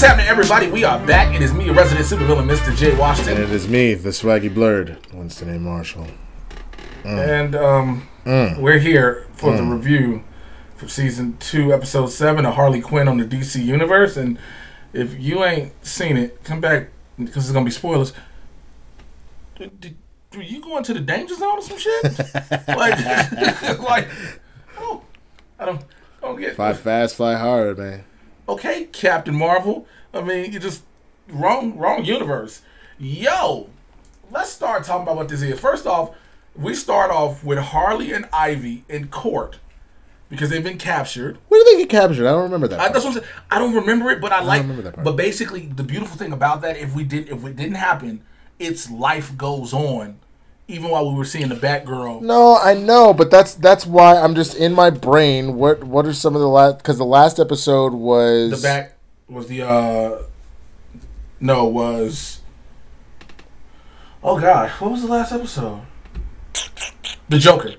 What's happening, everybody? We are back. It is me, your resident supervillain, Mr. J. Washington. And it is me, the swaggy blerd, Winston A. Marshall. And we're here for the review for Season 2, Episode 7 of Harley Quinn on the DC Universe. And if you ain't seen it, come back, because it's going to be spoilers. Did you go into the danger zone or some shit? I don't get... Fly fast, fly hard, man. Okay, Captain Marvel. I mean, you're just wrong universe. Yo, let's start talking about what this is. First off, we start off with Harley and Ivy in court because they've been captured. When did they get captured? I don't remember that. That's what I'm saying. I don't remember it, but I like. remember that part. But basically, the beautiful thing about that, if it didn't happen, its life goes on. Even while we were seeing the Batgirl. No, I know, but that's why I'm just in my brain. What are some of the last? Because the last episode was the back was the was. Oh God, what was the last episode? The Joker.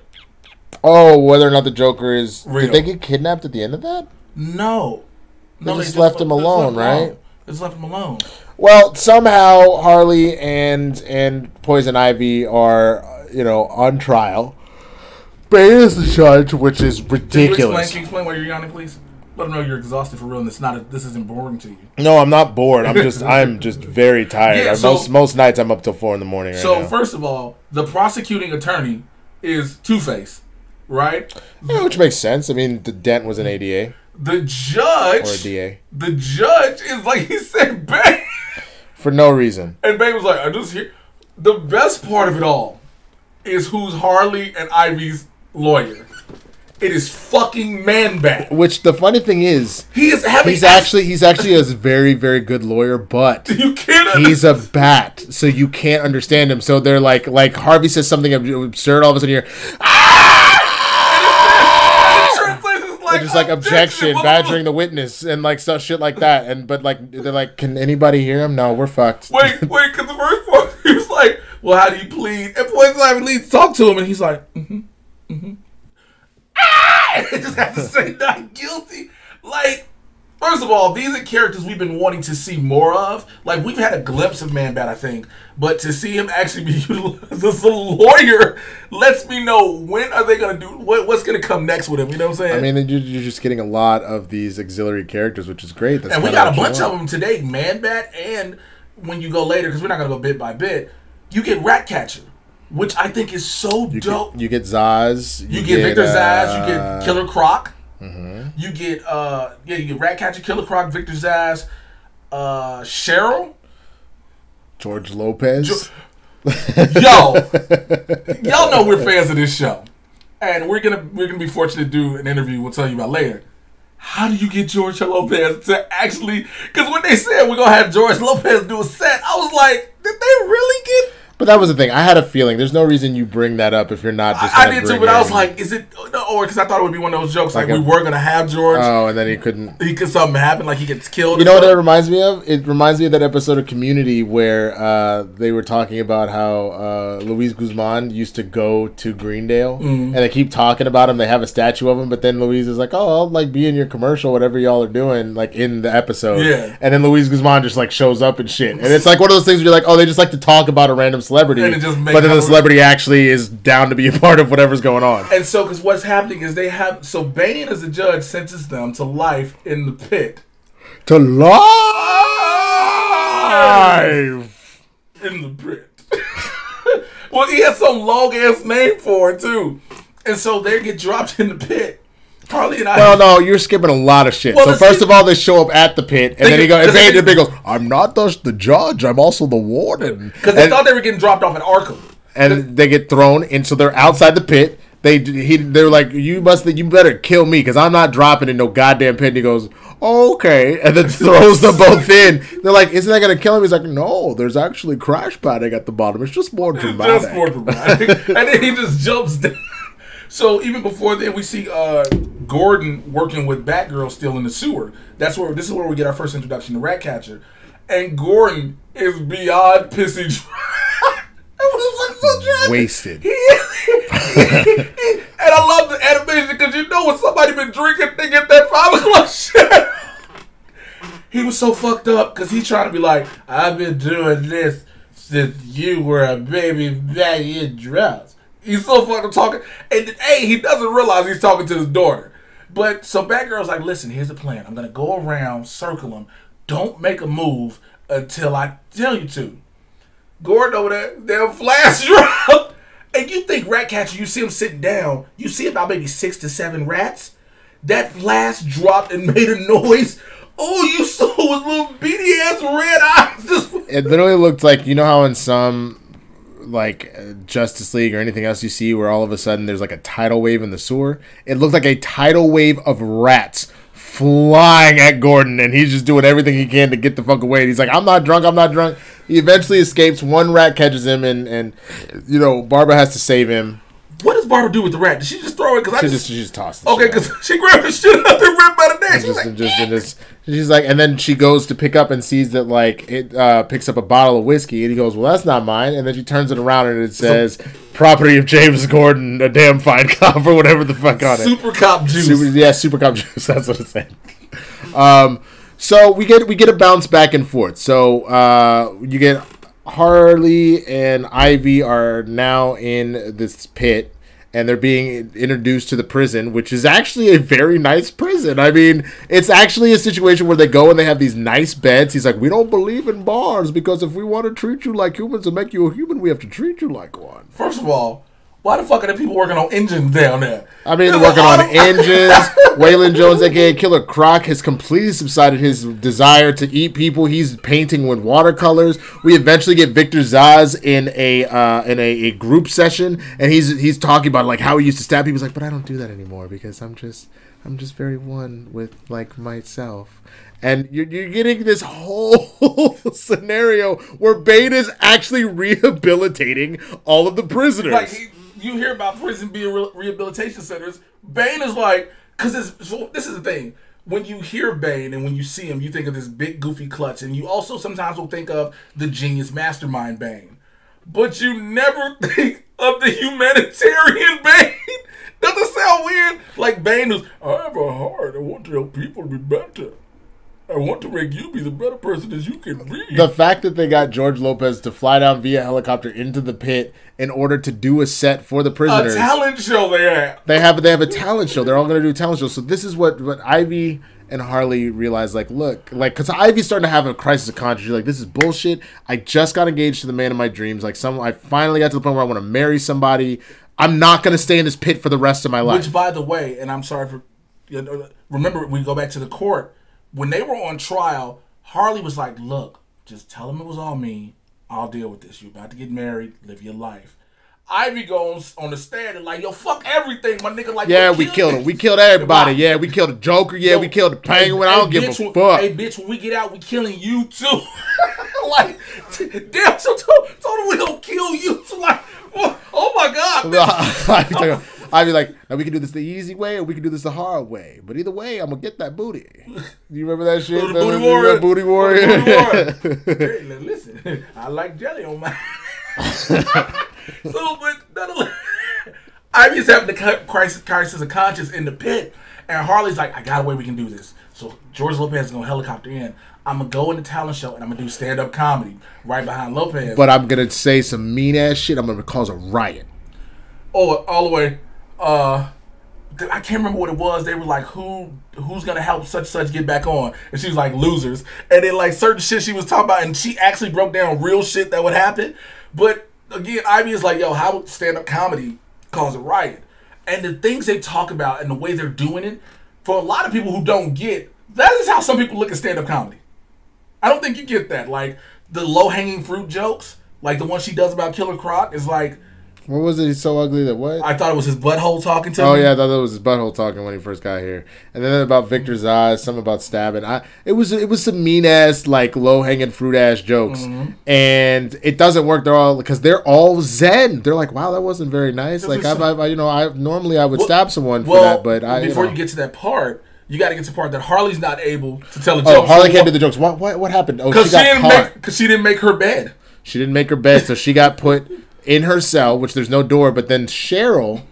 Oh, whether or not the Joker is real. Did they get kidnapped at the end of that? No, they just left him alone, right? They just left him alone. Well, somehow Harley and Poison Ivy are, on trial. Bane is the judge, which is ridiculous. Can you explain why you're yawning, please? Let them know you're exhausted for real, and this isn't boring to you. No, I'm not bored. I'm just very tired. Yeah, most nights I'm up till 4 a.m. right now. First of all, the prosecuting attorney is Two-Face, right? Yeah, which makes sense. I mean, the dent was an ADA. The judge or a DA. The judge is like he said, Bane. For no reason. And Bane was like, I just hear. The best part of it all is who's Harley and Ivy's lawyer. It is fucking Man-Bat. Which the funny thing is, he's actually a very, very good lawyer, but you can't he's a bat, so you can't understand him. So they're like Harvey says something absurd, all of a sudden you're just like objection, badgering the witness, and like stuff, shit like that. But they're like, can anybody hear him? No, we're fucked. Wait, because the first part he was like, well, how do you plead? And Poison Ivy leads talk to him, and he's like, I just have to say not guilty. Like, first of all, these are characters we've been wanting to see more of. Like, we've had a glimpse of Man-Bat, I think, but to see him actually be utilized as a lawyer lets me know when are they going to do what's going to come next with him. You know what I'm saying? I mean, you're just getting a lot of these auxiliary characters, which is great. That's and we got a bunch of them today. Man-Bat, and when you go later, because we're not going to go bit by bit, you get Ratcatcher, which I think is so dope. You get Zaz. You get Victor Zaz. You get Killer Croc. Mm-hmm. You get you get Ratcatcher, Killer Croc, Victor Zaz, Cheryl, George Lopez. Y'all know we're fans of this show, and we're gonna be fortunate to do an interview we'll tell you about later. How do you get George Lopez to actually? Because when they said we're gonna have George Lopez do a set, I was like, did they really get? But that was the thing. I had a feeling. There's no reason you bring that up if you're not just. I did too, but I was like, is it? Or because I thought it would be one of those jokes like we were gonna have George. Oh, and then he couldn't. Something happened, like he gets killed. You know what it reminds me of? It reminds me of that episode of Community where they were talking about how Luis Guzman used to go to Greendale, and they keep talking about him. They have a statue of him, but then Luis is like, "Oh, I'll like be in your commercial, whatever y'all are doing, like in the episode." Yeah. And then Luis Guzman just like shows up and shit, and it's like one of those things where you're like, "Oh, they just like to talk about a random celebrity." And it just but then the celebrity actually is down to be a part of whatever's going on. And so, because what's happening is Bane as a judge sentences them to life in the pit. To life! In the pit. Well, he has some long-ass name for it, too. And so they get dropped in the pit. Harley and I... Well, no, you're skipping a lot of shit. Well, so first of all, they show up at the pit, and then Bane goes, I'm not just the judge, I'm also the warden. Because they thought they were getting dropped off at Arkham. And they get thrown, and so they're outside the pit. They're like, you better kill me, because I'm not dropping in no goddamn pit. And he goes, okay, and then throws them both in. They're like, isn't that going to kill him? He's like, no, there's actually crash padding at the bottom. It's just more dramatic. Just more dramatic. And then he just jumps down. So even before then, we see Gordon working with Batgirl still in the sewer. This is where we get our first introduction to Ratcatcher. And Gordon is beyond pissy dry. It was like so tragic. Wasted. And I love the animation because you know when somebody been drinking, they get that 5 o'clock shit. he was so fucked up because he's trying to be like, I've been doing this since you were a baby back in drugs. He's so fucking talking. And A, he doesn't realize he's talking to his daughter. But so Batgirl's like, listen, here's the plan. I'm going to go around, circle him. Don't make a move until I tell you to. Gordon over there, damn flash drop. And you think Ratcatcher, you see him sitting down, you see about maybe 6 to 7 rats. That flash dropped and made a noise. Oh, you saw his little beady ass red eyes. Just... It literally looked like, you know how in some like Justice League or anything else you see where all of a sudden there's like a tidal wave in the sewer? It looked like a tidal wave of rats flying at Gordon, and he's just doing everything he can to get the fuck away. And he's like, I'm not drunk, I'm not drunk. He eventually escapes. One rat catches him, and you know, Barbara has to save him. What does Barbara do with the rat? Did she just throw it? Cause she just tossed it. Okay, because she grabbed the shit up and ripped by the neck. She's like, and then she goes to pick up and sees that like it picks up a bottle of whiskey, and he goes, well, that's not mine. And then she turns it around and it says, property of James Gordon, a damn fine cop or whatever the fuck on it. Super cop juice. Super cop juice. That's what it said. So we get a bounce back and forth. So you get Harley and Ivy are now in this pit, and they're being introduced to the prison, which is actually a very nice prison. I mean, it's actually a situation where they go and they have these nice beds. He's like, we don't believe in bars because if we want to treat you like humans and make you a human, we have to treat you like one. First of all, why the fuck are the people working on engines down there? I mean, they're working on engines. Waylon Jones, a.k.a. Killer Croc, has completely subsided his desire to eat people. He's painting with watercolors. We eventually get Victor Zsasz in a group session, and he's talking about like how he used to stab people. He's like, but I don't do that anymore because I'm just very one with like myself. And you're getting this whole scenario where Bane is actually rehabilitating all of the prisoners. Like you hear about prison being rehabilitation centers. Bane is like, because this is the thing. When you hear Bane and when you see him, you think of this big goofy klutz, and you also sometimes will think of the genius mastermind Bane. But you never think of the humanitarian Bane. Doesn't that sound weird? Like Bane was, I have a heart. I want to help people to be better. I want to make you be the better person as you can be. The fact that they got George Lopez to fly down via helicopter into the pit in order to do a set for the prisoners. A talent show they have. They have a talent show. They're all going to do a talent show. So this is what Ivy and Harley realize, like, look, like, because Ivy's starting to have a crisis of conscience. She's like, this is bullshit. I just got engaged to the man of my dreams. Like, I finally got to the point where I want to marry somebody. I'm not going to stay in this pit for the rest of my life. Which, by the way, and I'm sorry for, remember, we go back to the court. When they were on trial, Harley was like, look, just tell him it was all me. I'll deal with this. You're about to get married. Live your life. Ivy goes on the stand and like, yo, fuck everything, my nigga. Like, yeah, we killed him. We killed everybody. Yeah, we killed the Joker. Yeah, we killed the Penguin. I don't give a fuck. Hey, bitch, when we get out, we killing you too. Like, damn, so told him we gonna kill you. So like, oh my God. I'd be like, now we can do this the easy way or we can do this the hard way. But either way, I'm going to get that booty. You remember that shit? Booty warrior. Booty warrior. Hey, listen, I like jelly on my... So, but nonetheless, Ivy's having the crisis of conscience in the pit. And Harley's like, I got a way we can do this. So George Lopez is going to helicopter in. I'm going to go in the talent show and I'm going to do stand-up comedy right behind Lopez. But I'm going to say some mean-ass shit. I'm going to cause a riot. Oh, all the way. I can't remember what it was. They were like, who's gonna help such get back on? And she was like, losers. And then like certain shit she was talking about, and she actually broke down real shit that would happen. But again, Ivy is like, yo, how would stand-up comedy cause a riot? And the things they talk about and the way they're doing it, for a lot of people who don't get, that is how some people look at stand-up comedy. I don't think you get that. Like the low-hanging fruit jokes, like the one she does about Killer Croc, is like, what was it? He's so ugly that what? I thought it was his butthole talking to me. Oh, yeah, I thought it was his butthole talking when he first got here. And then about Victor Zsasz, something about stabbing. It was some mean-ass, like, low-hanging fruit-ass jokes. Mm-hmm. And it doesn't work. They're all zen. They're like, wow, that wasn't very nice. Like, normally I would stab someone for that, but before you get to that part, you got to get to the part that Harley's not able to tell a joke. Oh, Harley can't do the jokes. What happened? Oh, she got caught. Because she didn't make her bed. She didn't make her bed, so she got put in her cell, which there's no door, but then Cheryl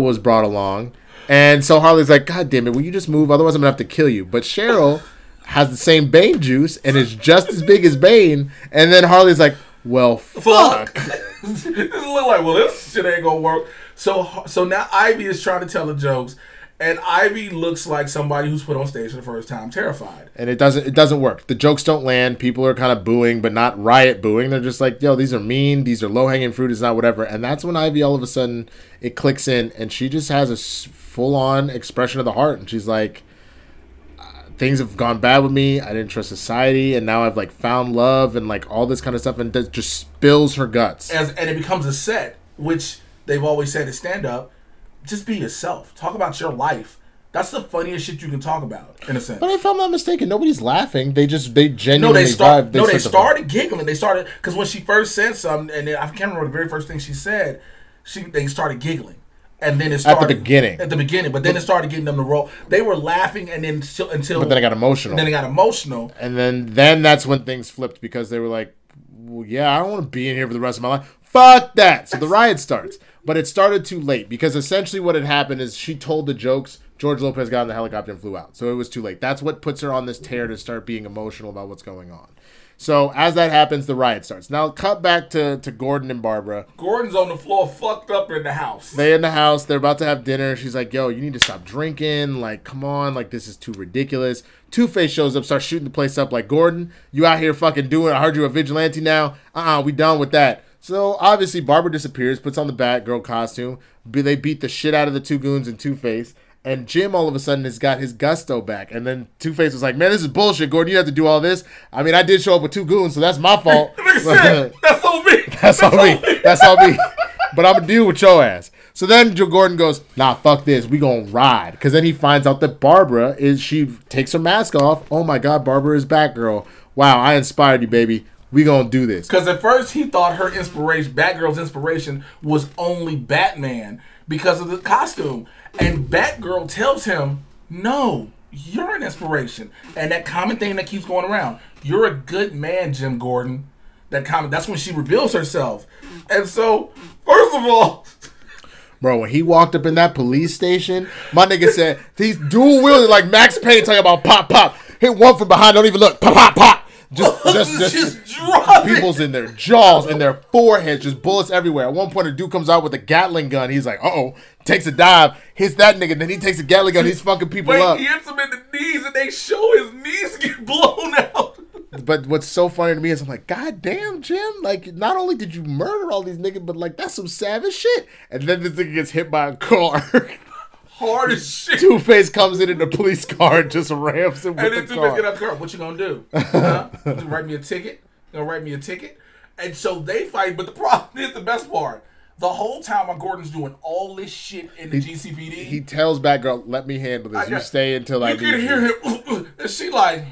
was brought along, and so Harley's like, God damn it, will you just move? Otherwise I'm gonna have to kill you. But Cheryl has the same Bane juice and is just as big as Bane, and then Harley's like, well, fuck. This look like, well, this shit ain't gonna work. So now Ivy is trying to tell the jokes, and Ivy looks like somebody who's put on stage for the first time, terrified. And it doesn't work. The jokes don't land. People are kind of booing, but not riot booing. They're just like, yo, these are mean. These are low-hanging fruit. It's not whatever. And that's when Ivy, all of a sudden, it clicks in, and she just has a full-on expression of the heart. And she's like, things have gone bad with me. I didn't trust society, and now I've like found love and like all this kind of stuff, and just spills her guts. And it becomes a set, which they've always said is stand-up. Just be yourself. Talk about your life. That's the funniest shit you can talk about, in a sense. But if I'm not mistaken, nobody's laughing. They genuinely they started giggling. They started, because when she first said something, and then, I can't remember the very first thing she said, they started giggling. And then it started. At the beginning. But then it started getting them to roll. They were laughing, and then until. But then it got emotional. And then that's when things flipped, because they were like, well, yeah, I don't want to be in here for the rest of my life. Fuck that. So the riot starts. But it started too late, because essentially what had happened is she told the jokes. George Lopez got in the helicopter and flew out. So it was too late. That's what puts her on this tear to start being emotional about what's going on. So as that happens, the riot starts. Now cut back to Gordon and Barbara. Gordon's on the floor fucked up in the house. They in the house. They're about to have dinner. She's like, yo, you need to stop drinking. Like, come on. Like, this is too ridiculous. Two-Face shows up, starts shooting the place up like, Gordon, you out here fucking doing it. I heard you're a vigilante now. We done with that. So obviously Barbara disappears, puts on the Batgirl costume. They beat the shit out of the two goons and Two-Face. And Jim all of a sudden has got his gusto back. And then Two-Face was like, man, this is bullshit, Gordon. You have to do all this. I mean, I did show up with two goons, so that's my fault. That's on me. That's on me. That's on me. But I'm going to deal with your ass. So then Joe Gordon goes, nah, fuck this. We going to ride. Because then he finds out that Barbara she takes her mask off. Oh, my God, Barbara is Batgirl. Wow, I inspired you, baby. We gonna do this. Because at first he thought her inspiration, Batgirl's inspiration, was only Batman because of the costume. And Batgirl tells him, no, you're an inspiration. And that common thing that keeps going around, you're a good man, Jim Gordon. That's when she reveals herself. And so, first of all... Bro, when he walked up in that police station, my nigga said, he's dual wielding like Max Payne talking about pop, pop. Hit one from behind, don't even look. Pop, pop, pop. Just people's in their jaws and their foreheads, just bullets everywhere. At one point, a dude comes out with a Gatling gun. He's like, uh-oh, takes a dive, hits that nigga, then he takes a Gatling gun, he's fucking people up. He hits him in the knees, and they show his knees get blown out. But what's so funny to me is I'm like, God damn, Jim, like, not only did you murder all these niggas, but like, that's some savage shit. And then this nigga gets hit by a car. Hard as shit. Two-Face comes in a police car and just rams him with the car. And then Two-Face get out the car. What you gonna do? Huh? You gonna write me a ticket? You gonna write me a ticket? And so they fight, but the problem is the best part. The whole time while Gordon's doing all this shit in the GCPD. He tells Batgirl, let me handle this. You stay until I need you. You can hear him. And she like...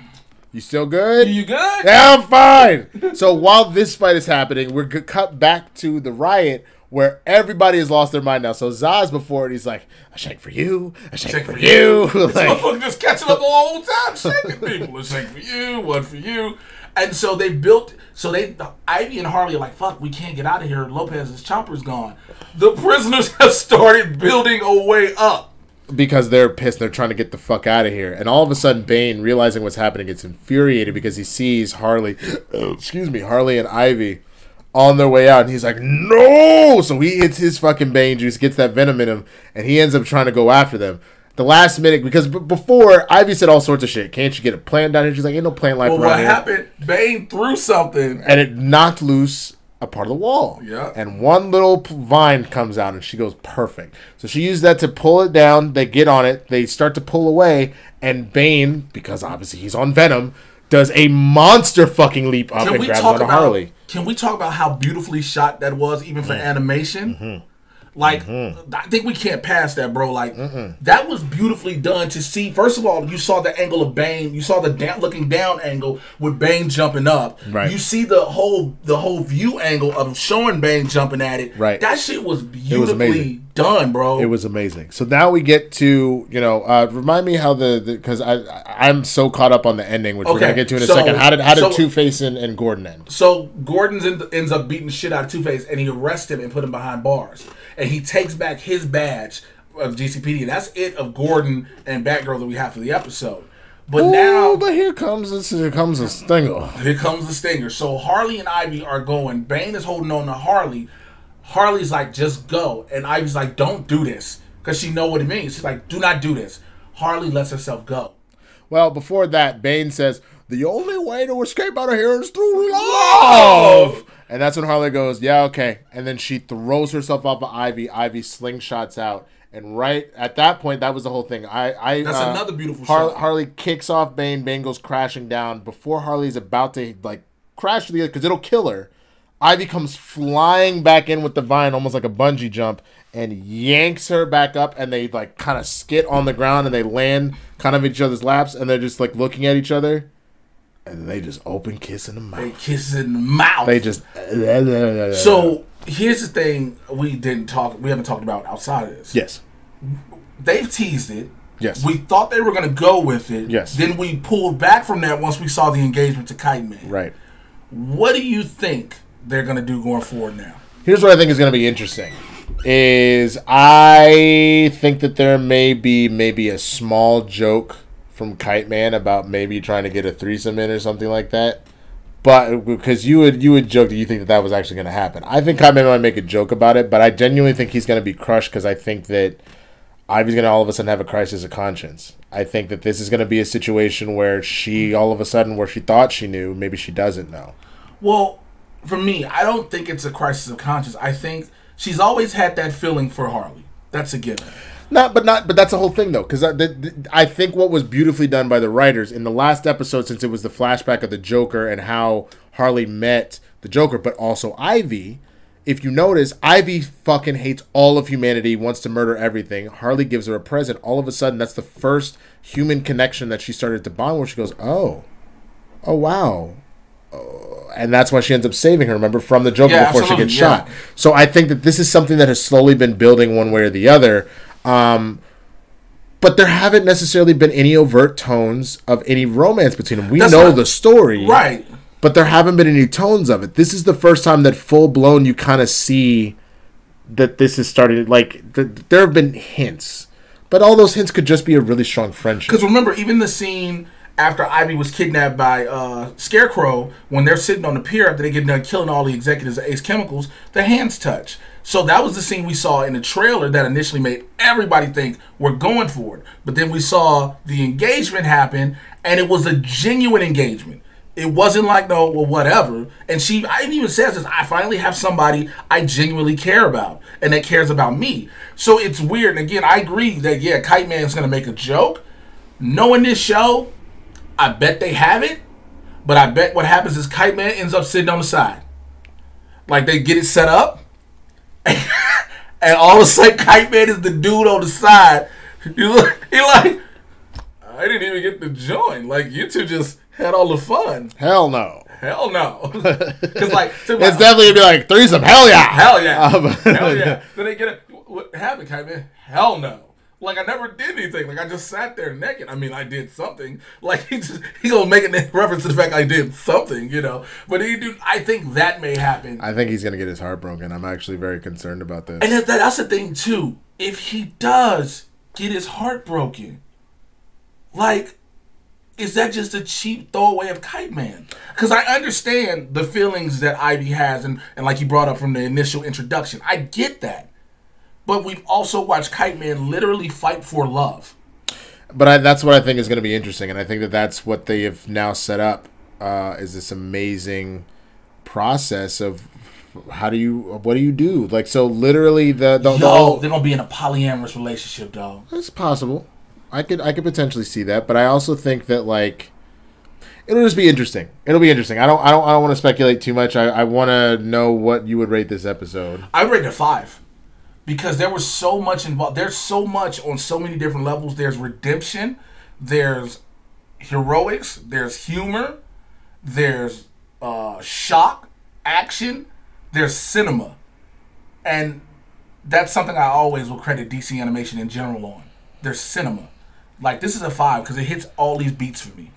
You still good? You good? Yeah, I'm fine. So while this fight is happening, we're cut back to the riot where everybody has lost their mind now. So Zaz before it, he's like, a shake for you, a shake for you. This motherfucker just catching up the whole time, shaking people. A shake for you, one for you. And so Ivy and Harley are like, fuck, we can't get out of here. Lopez's chopper's gone. The prisoners have started building a way up. Because they're pissed. They're trying to get the fuck out of here. And all of a sudden, Bane, realizing what's happening, gets infuriated because he sees Harley and Ivy on their way out. And he's like, no! So he hits his fucking Bane juice, gets that venom in him, and he ends up trying to go after them. The last minute, because before, Ivy said all sorts of shit. Can't you get a plant down here? She's like, ain't no plant life around here. Well, what happened, Bane threw something. And it knocked loose a part of the wall. Yeah. And one little vine comes out, and she goes, perfect. So she used that to pull it down. They get on it. They start to pull away. And Bane, because obviously he's on Venom, does a monster fucking leap up and grabs onto Harley. Can we talk about how beautifully shot that was, even for animation? Mm-hmm. Like, I think we can't pass that, bro. Like, that was beautifully done to see. First of all, you saw the angle of Bane. You saw the looking down angle with Bane jumping up. Right. You see the whole view angle of showing Bane jumping at it. Right. That shit was beautifully done, bro. It was amazing. So now we get to, remind me how because I'm so caught up on the ending, which we're going to get to in a second. How did Two-Face and Gordon end? So Gordon ends up beating the shit out of Two-Face, and he arrests him and put him behind bars. And he takes back his badge of GCPD. And that's it of Gordon and Batgirl that we have for the episode. But now, but here comes a stinger. Here comes the stinger. So Harley and Ivy are going. Bane is holding on to Harley. Harley's like, just go. And Ivy's like, don't do this. Because she know what it means. She's like, do not do this. Harley lets herself go. Well, before that, Bane says, the only way to escape out of here is through love. And that's when Harley goes, yeah, okay. And then she throws herself off of Ivy. Ivy slingshots out. And right at that point, that was the whole thing. That's another beautiful shot. Harley kicks off Bane. Bane goes crashing down. Before Harley's about to crash to the other, because it'll kill her, Ivy comes flying back in with the vine, almost like a bungee jump, and yanks her back up. And they kind of skit on the ground, and they land kind of in each other's laps, and they're just looking at each other, and they just open kiss in the mouth. They kiss in the mouth. They just. So. Here's the thing we haven't talked about outside of this. Yes. They've teased it. Yes. We thought they were going to go with it. Yes. Then we pulled back from that once we saw the engagement to Kite Man. Right. What do you think they're going to do going forward now? Here's what I think is going to be interesting. Is I think that there may be a small joke from Kite Man about maybe trying to get a threesome in or something like that. But because you would joke that you think that was actually going to happen. I think Kite Man might make a joke about it, but I genuinely think he's going to be crushed because I think that Ivy's going to all of a sudden have a crisis of conscience. I think that this is going to be a situation where she all of a sudden, where she thought she knew, maybe she doesn't know. Well, for me, I don't think it's a crisis of conscience. I think she's always had that feeling for Harley. That's a given. But that's the whole thing, though, because I think what was beautifully done by the writers in the last episode, since it was the flashback of the Joker and how Harley met the Joker, but also Ivy. If you notice, Ivy fucking hates all of humanity, wants to murder everything. Harley gives her a present. All of a sudden, that's the first human connection that she started to bond, where she goes, oh, wow. And that's why she ends up saving her, remember, from the Joker before she gets shot. So I think that this is something that has slowly been building one way or the other. But there haven't necessarily been any overt tones of any romance between them. We know the story. Right. But there haven't been any tones of it. This is the first time that full-blown you kind of see that this is starting. There have been hints. But all those hints could just be a really strong friendship. Because remember, even the scene after Ivy was kidnapped by Scarecrow, when they're sitting on the pier after they get done killing all the executives of Ace Chemicals, their hands touch. So that was the scene we saw in the trailer that initially made everybody think we're going for it. But then we saw the engagement happen, and it was a genuine engagement. It wasn't like, no, well, whatever. And Ivy even says this, I finally have somebody I genuinely care about, and that cares about me. So it's weird. And again, I agree that, yeah, Kite Man's going to make a joke. Knowing this show, I bet they have it. But I bet what happens is Kite Man ends up sitting on the side. Like, they get it set up. And all of a sudden, Kite Man is the dude on the side. He like, I didn't even get to join. Like, you two just had all the fun. Hell no. Hell no. Because it's definitely gonna be like threesome. Hell yeah. Hell yeah. Hell yeah. Then they get it. What happened, Kite Man? Hell no. Like, I never did anything. Like, I just sat there naked. I mean, I did something. Like, he gonna make a reference to the fact I did something, you know. But I think that may happen. I think he's gonna get his heart broken. I'm actually very concerned about this. And that's the thing too. If he does get his heart broken, like, is that just a cheap throwaway of Kite Man? Because I understand the feelings that Ivy has, and like you brought up from the initial introduction. I get that. But we've also watched Kite Man literally fight for love. But that's what I think is going to be interesting, and I think that that's what they have now set up is this amazing process of what do you do? Like, so literally they're gonna be in a polyamorous relationship, dog. It's possible. I could potentially see that, but I also think that, like, it'll just be interesting. It'll be interesting. I don't want to speculate too much. I want to know what you would rate this episode. I rate it a 5. Because there was so much involved. There's so much on so many different levels. There's redemption. There's heroics. There's humor. There's shock, action. There's cinema. And that's something I always will credit DC Animation in general on. There's cinema. Like, this is a 5 because it hits all these beats for me.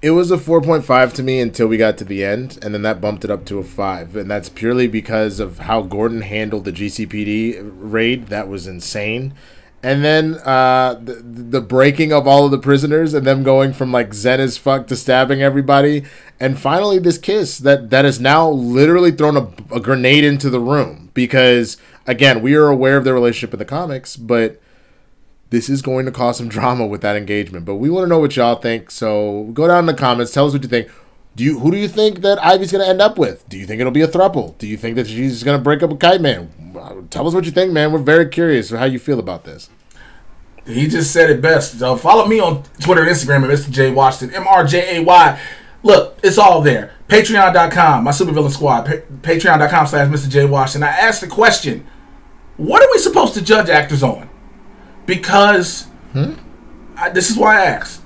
It was a 4.5 to me until we got to the end, and then that bumped it up to a 5. And that's purely because of how Gordon handled the GCPD raid. That was insane. And then the breaking of all of the prisoners and them going from like zen as fuck to stabbing everybody. And finally this kiss that has now literally thrown a grenade into the room. Because, again, we are aware of their relationship in the comics, but this is going to cause some drama with that engagement. But we want to know what y'all think. So go down in the comments. Tell us what you think. Who do you think that Ivy's going to end up with? Do you think it'll be a throuple? Do you think that she's going to break up with Kite Man? Tell us what you think, man. We're very curious how you feel about this. He just said it best. So follow me on Twitter and Instagram at Mr. J Washington, MRJAY. Look, it's all there. Patreon.com, my supervillain squad. Patreon.com/Mr. J Washington. I asked the question, what are we supposed to judge actors on? Because this is why I asked.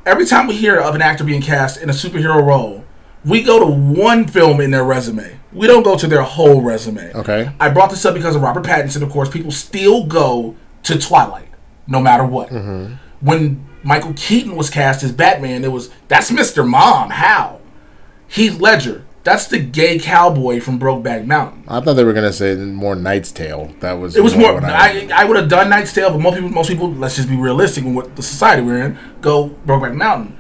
Every time we hear of an actor being cast in a superhero role, we go to one film in their resume. We don't go to their whole resume. Okay. I brought this up because of Robert Pattinson, of course. People still go to Twilight, no matter what. When Michael Keaton was cast as Batman, that's Mr. Mom. How? Heath Ledger. That's the gay cowboy from Brokeback Mountain. I thought they were gonna say more Knight's Tale. It was more. I would have done Knight's Tale, but most people. Let's just be realistic in what the society we're in. Go Brokeback Mountain.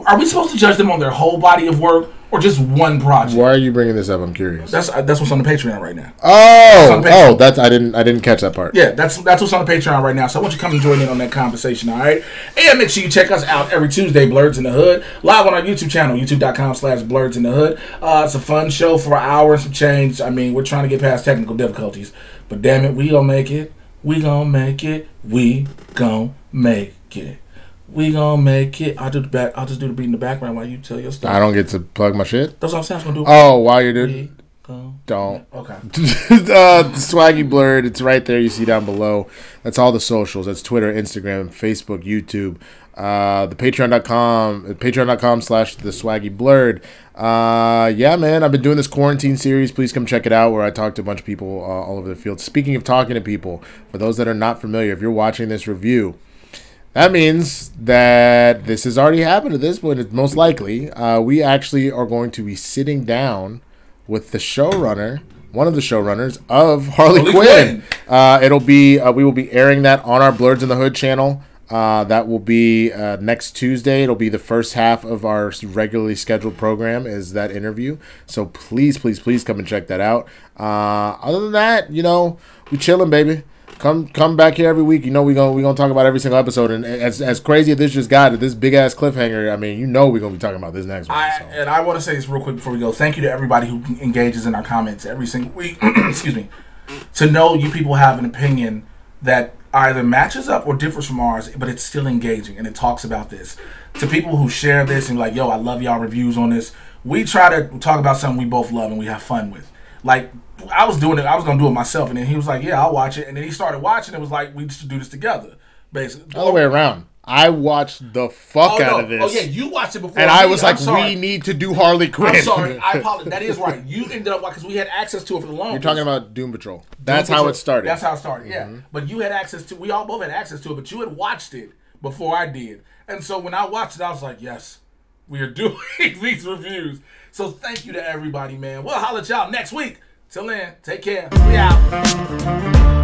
Are we supposed to judge them on their whole body of work or just one project? Why are you bringing this up? I'm curious. That's what's on the Patreon right now. I didn't catch that part. Yeah, that's what's on the Patreon right now. So I want you to come and join in on that conversation, all right? And make sure you check us out every Tuesday, Blerds in the Hood, live on our YouTube channel, youtube.com/Blerds in the Hood. It's a fun show for an hour and some change. I mean, we're trying to get past technical difficulties, but damn it, we gonna make it. We gonna make it. We gonna make it. We gonna make it. I'll just do the beat in the background while you tell your story. I don't get to plug my shit? That's what I'm saying. I'm gonna do. Oh, while you're doing... Don't. Okay. Swaggy Blerd. It's right there. You see down below. That's all the socials. That's Twitter, Instagram, Facebook, YouTube. The Patreon.com/the Swaggy Blerd. Yeah, man. I've been doing this quarantine series. Please come check it out, where I talk to a bunch of people all over the field. Speaking of talking to people, for those that are not familiar, if you're watching this review, that means that this has already happened at this point. It's most likely. We actually are going to be sitting down with the showrunner, one of the showrunners of Harley Quinn. We will be airing that on our Blerds in the Hood channel. That will be next Tuesday. It'll be the first half of our regularly scheduled program, is that interview. So please, please, please come and check that out. Other than that, we chilling, baby. Come back here every week. We gonna talk about every single episode. And as crazy as this just got, this big ass cliffhanger, I mean, we're gonna be talking about this next week. And I want to say this real quick before we go. Thank you to everybody who engages in our comments every single week. Excuse me. To know you people have an opinion that either matches up or differs from ours, but it's still engaging and it talks about this. To people who share this and like, yo, I love y'all reviews on this. We try to talk about something we both love and we have fun with. Like, I was going to do it myself, and then he was like, yeah, I'll watch it. And then he started watching. It was like, we should do this together, basically. All the way around. I watched the fuck out of this. Oh, yeah, you watched it before. And I was like, we need to do Harley Quinn. I'm sorry. I apologize. That is right. You ended up, because we had access to it for the longest. You're talking about Doom Patrol. That's how it started. That's how it started, yeah. But you had access to, we all both had access to it, but you had watched it before I did. And so when I watched it, I was like, yes, we are doing these reviews. So thank you to everybody, man. We'll holler at y'all next week. Till then, take care. We out.